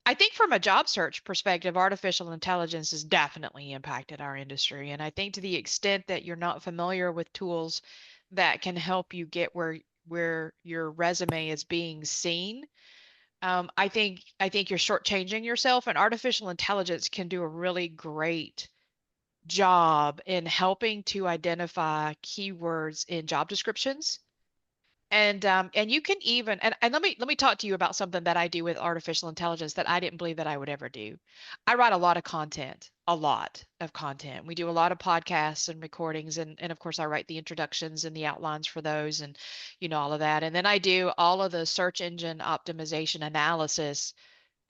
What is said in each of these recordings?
I think from a job search perspective, artificial intelligence has definitely impacted our industry. And I think to the extent that you're not familiar with tools that can help you get where your resume is being seen, I think you're shortchanging yourself. And artificial intelligence can do a really great job in helping to identify keywords in job descriptions. And you can even and let me talk to you about something that I do with artificial intelligence that I didn't believe that I would ever do. I write a lot of content, a lot of content. We do a lot of podcasts and recordings, and of course I write the introductions and the outlines for those, and all of that. And then I do all of the search engine optimization analysis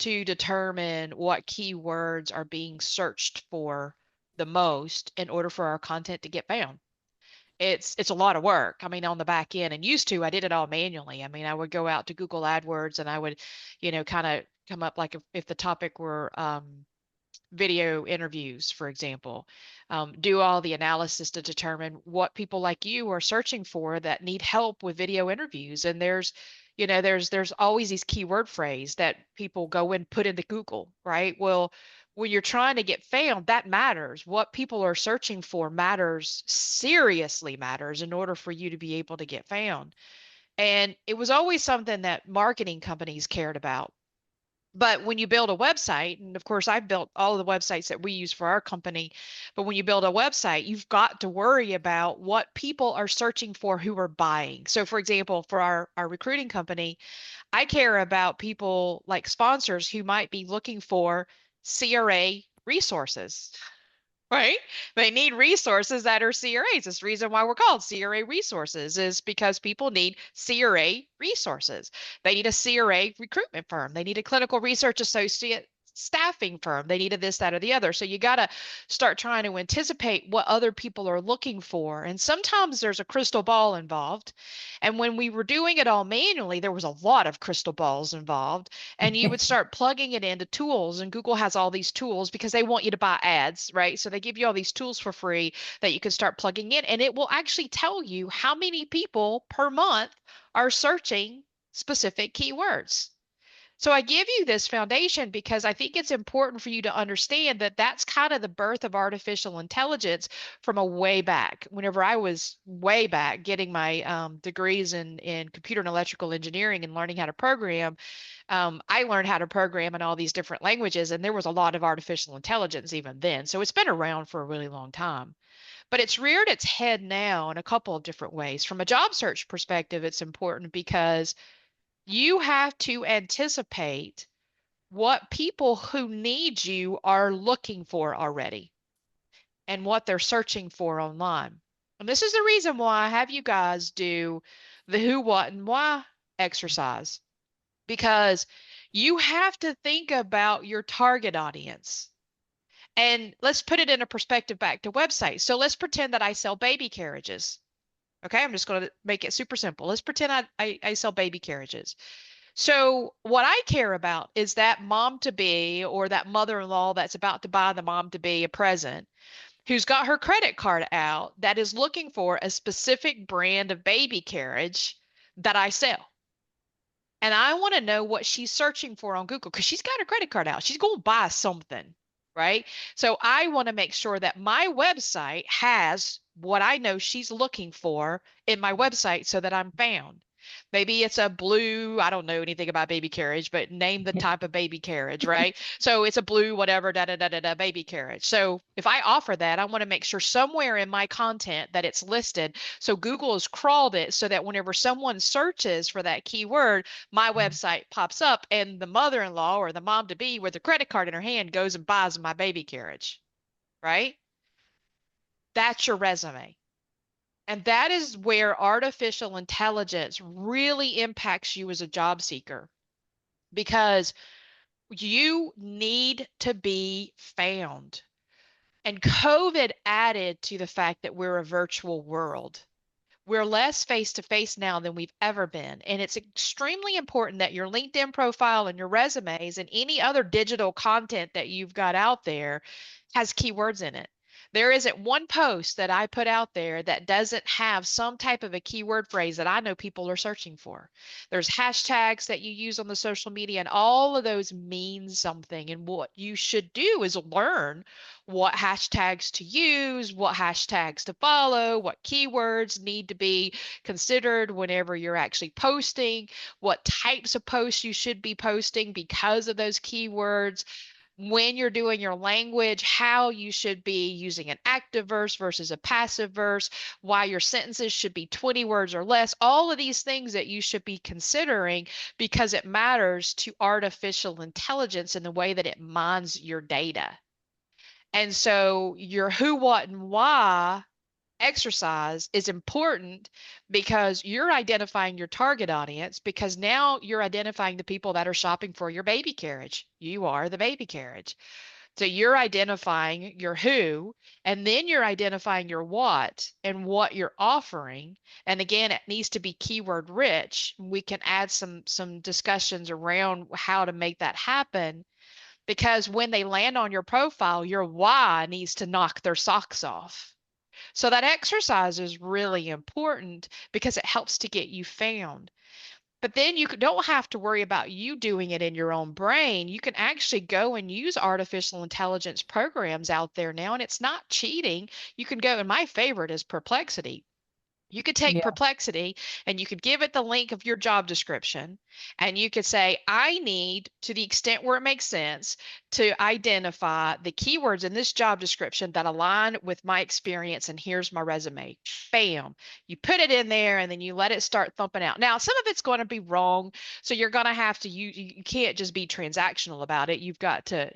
to determine what keywords are being searched for the most in order for our content to get found. It's a lot of work. I mean, on the back end, and used to, I did it all manually. I mean, I would go out to Google AdWords and I would, kind of come up like if the topic were video interviews, for example, do all the analysis to determine what people like you are searching for that need help with video interviews. And there's always these keyword phrase that people go and put into Google, right? Well, when you're trying to get found, that matters. What people are searching for matters, seriously matters in order for you to be able to get found. And it was always something that marketing companies cared about. But when you build a website, and of course, I've built all of the websites that we use for our company, but when you build a website, you've got to worry about what people are searching for who are buying. So, for example, for our recruiting company, I care about people like sponsors who might be looking for CRA resources. Right? They need resources that are CRAs. It's the reason why we're called CRA resources is because people need CRA resources. They need a CRA recruitment firm. They need a clinical research associate staffing firm. They needed this, that, or the other. So you got to start trying to anticipate what other people are looking for. And sometimes there's a crystal ball involved. And when we were doing it all manually, there was a lot of crystal balls involved. And you would start plugging it into tools, and Google has all these tools because they want you to buy ads, right? So they give you all these tools for free that you can start plugging in, and it will actually tell you how many people per month are searching specific keywords. So I give you this foundation because I think it's important for you to understand that that's kind of the birth of artificial intelligence from a way back. Whenever I was way back getting my degrees in computer and electrical engineering and learning how to program, I learned how to program in all these different languages, and there was a lot of artificial intelligence even then. So it's been around for a really long time. But it's reared its head now in a couple of different ways. From a job search perspective, it's important because you have to anticipate what people who need you are looking for already and what they're searching for online. And this is the reason why I have you guys do the who, what, and why exercise, because you have to think about your target audience. And let's put it in a perspective back to websites. So let's pretend that I sell baby carriages. Okay, I'm just going to make it super simple. Let's pretend I sell baby carriages. So, what I care about is that mom to be or that mother in law that's about to buy the mom to be a present who's got her credit card out that is looking for a specific brand of baby carriage that I sell. And I want to know what she's searching for on Google because she's got her credit card out. She's going to buy something, right? So, I want to make sure that my website has what I know she's looking for in my website so that I'm found. Maybe it's a blue, I don't know anything about baby carriage, but name the type of baby carriage, right? So it's a blue, whatever, da da da da da baby carriage. So if I offer that, I want to make sure somewhere in my content that it's listed. So Google has crawled it so that whenever someone searches for that keyword, my website pops up and the mother in law or the mom to be with a credit card in her hand goes and buys my baby carriage, right? That's your resume. And that is where artificial intelligence really impacts you as a job seeker because you need to be found. And COVID added to the fact that we're a virtual world. We're less face to face now than we've ever been. And it's extremely important that your LinkedIn profile and your resumes and any other digital content that you've got out there has keywords in it. There isn't one post that I put out there that doesn't have some type of a keyword phrase that I know people are searching for. There's hashtags that you use on the social media, and all of those mean something. And what you should do is learn what hashtags to use, what hashtags to follow, what keywords need to be considered whenever you're actually posting, what types of posts you should be posting because of those keywords, when you're doing your language, how you should be using an active verse versus a passive verse, why your sentences should be 20 words or less, all of these things that you should be considering because it matters to artificial intelligence in the way that it mines your data. And so your who, what, and why exercise is important because you're identifying your target audience, because now you're identifying the people that are shopping for your baby carriage. You are the baby carriage. So you're identifying your who, and then you're identifying your what and what you're offering. And again, it needs to be keyword rich. We can add some discussions around how to make that happen, because when they land on your profile, your why needs to knock their socks off. So that exercise is really important because it helps to get you found. But then you don't have to worry about you doing it in your own brain. You can actually go and use artificial intelligence programs out there now, and it's not cheating. You can go, and my favorite is Perplexity. You could take Yeah. Perplexity and you could give it the link of your job description, and you could say, I need, to the extent where it makes sense, to identify the keywords in this job description that align with my experience, and here's my resume. Bam. You put it in there and then you let it start thumping out. Now, some of it's going to be wrong, so you're going to have to, you can't just be transactional about it. You've got to,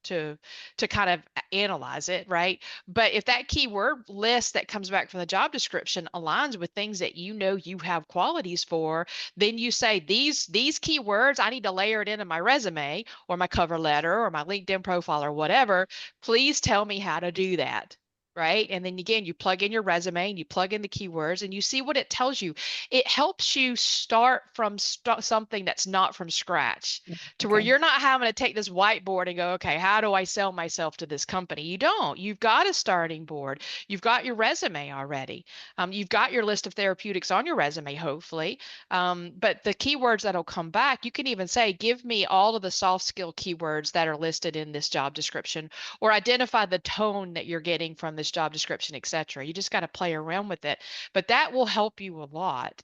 to kind of analyze it, right? But if that keyword list that comes back from the job description aligns with things that you know you have qualities for, then you say these keywords, I need to layer it into my resume or my cover letter or my LinkedIn profile or whatever. Please tell me how to do that. Right. And then again, you plug in your resume and you plug in the keywords and you see what it tells you. It helps you start from something that's not from scratch, to where Okay. you're not having to take this whiteboard and go, okay, how do I sell myself to this company? You don't. You've got a starting board. You've got your resume already. You've got your list of therapeutics on your resume, hopefully. But the keywords that'll come back, you can even say, give me all of the soft skill keywords that are listed in this job description, or identify the tone that you're getting from this job description, etc. You just got to play around with it. But that will help you a lot.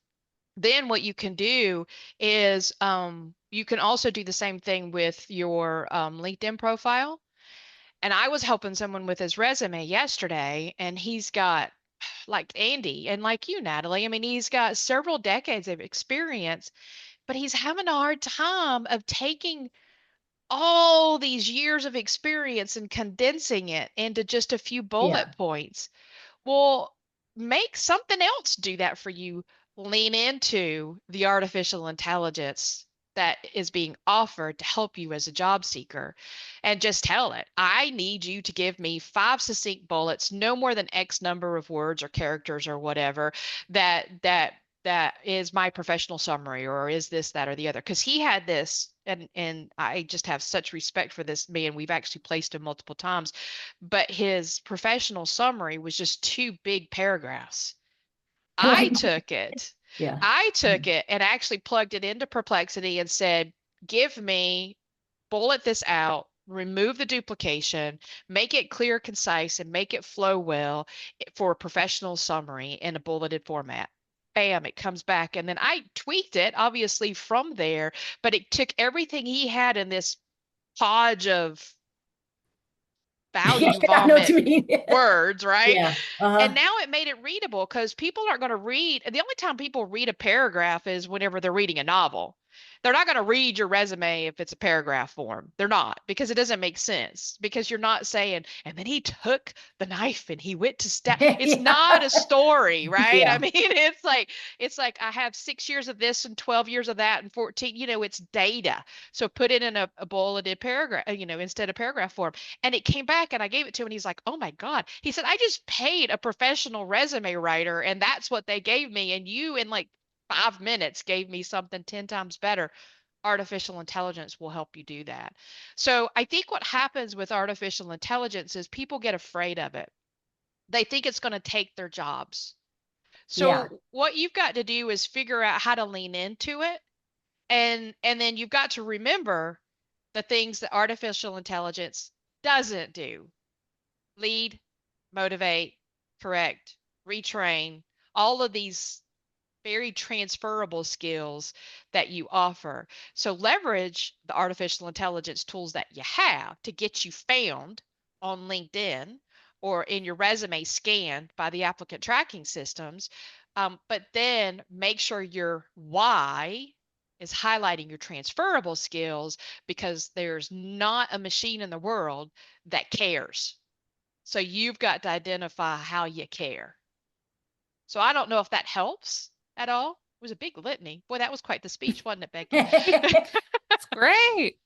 Then what you can do is you can also do the same thing with your LinkedIn profile. And I was helping someone with his resume yesterday, and he's got, like Andy and like you, Natalie, I mean, he's got several decades of experience, but he's having a hard time of taking all these years of experience and condensing it into just a few Yeah. bullet points. Well, make something else do that for you. Lean into the artificial intelligence that is being offered to help you as a job seeker, and just tell it, I need you to give me 5 succinct bullets, no more than X number of words or characters or whatever, that is my professional summary, or is this, that, or the other. Because he had this, and I just have such respect for this man. We've actually placed him multiple times, but his professional summary was just 2 big paragraphs. I Right. took it. Yeah. I took it and actually plugged it into Perplexity and said, give me, bullet this out, remove the duplication, make it clear, concise, and make it flow well for a professional summary in a bulleted format. Bam, it comes back. And then I tweaked it, obviously, from there, but it took everything he had in this podge of Yeah, value I know what vomit you mean. words, right? Yeah. And Uh-huh. now it made it readable, because people aren't going to read. The only time people read a paragraph is whenever they're reading a novel. They're not going to read your resume if it's a paragraph form. They're not, because it doesn't make sense. Because you're not saying, and then he took the knife and he went to stab. It's not a Yeah. story, right? I Yeah. mean, it's like I have 6 years of this and 12 years of that and 14. It's data. So put it in a bulleted paragraph, instead of paragraph form. And it came back and I gave it to him and he's like, oh my God. He said, I just paid a professional resume writer and that's what they gave me. And you, in like 5 minutes, gave me something 10 times better. Artificial intelligence will help you do that. So I think what happens with artificial intelligence is people get afraid of it. they think it's going to take their jobs. Yeah. So what you've got to do is figure out how to lean into it, and then you've got to remember the things that artificial intelligence doesn't do. Lead, motivate, correct, retrain, all of these very transferable skills that you offer. So leverage the artificial intelligence tools that you have to get you found on LinkedIn or in your resume scanned by the applicant tracking systems. But then make sure your why is highlighting your transferable skills, because there's not a machine in the world that cares. So you've got to identify how you care. So I don't know if that helps at all. It was a big litany. Boy, that was quite the speech, wasn't it, Becky? It's great.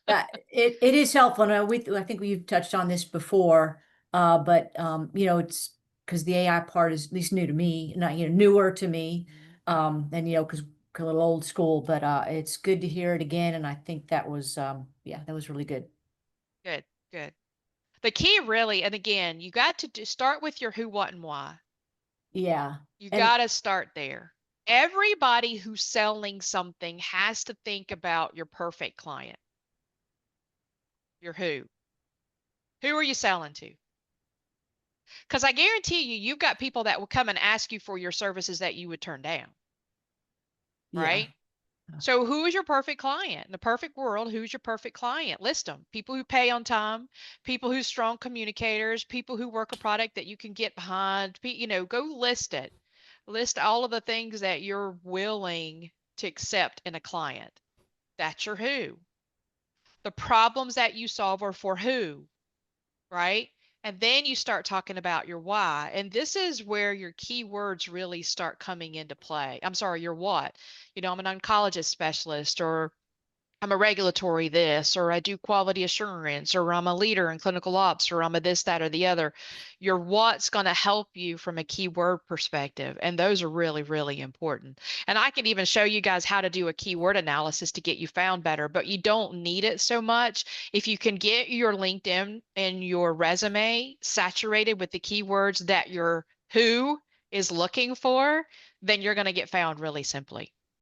It is helpful. And I think we've touched on this before, but it's because the AI part is at least new to me, not newer to me, and because a little old school. But it's good to hear it again, and I think that was that was really good. Good, good. The key really, and again, you got to start with your who, what, and why. Yeah, You and got to start there. Everybody who's selling something has to think about your perfect client. Your who. Who are you selling to? Because I guarantee you, you've got people that will come and ask you for your services that you would turn down, yeah, right? So who is your perfect client? In the perfect world, who's your perfect client? List them. People who pay on time, people who's strong communicators, people who work a product that you can get behind. Go list it. List all of the things that you're willing to accept in a client. That's your who. The problems that you solve are for who, right? And then you start talking about your why. And this is where your keywords really start coming into play. I'm sorry, your what. I'm an oncologist specialist, or I'm a regulatory this, or I do quality assurance, or I'm a leader in clinical ops, or I'm a this, that, or the other. Your what's going to help you from a keyword perspective. And those are really, really important. And I can even show you guys how to do a keyword analysis to get you found better, but you don't need it so much. If you can get your LinkedIn and your resume saturated with the keywords that your who is looking for, then you're going to get found really simply.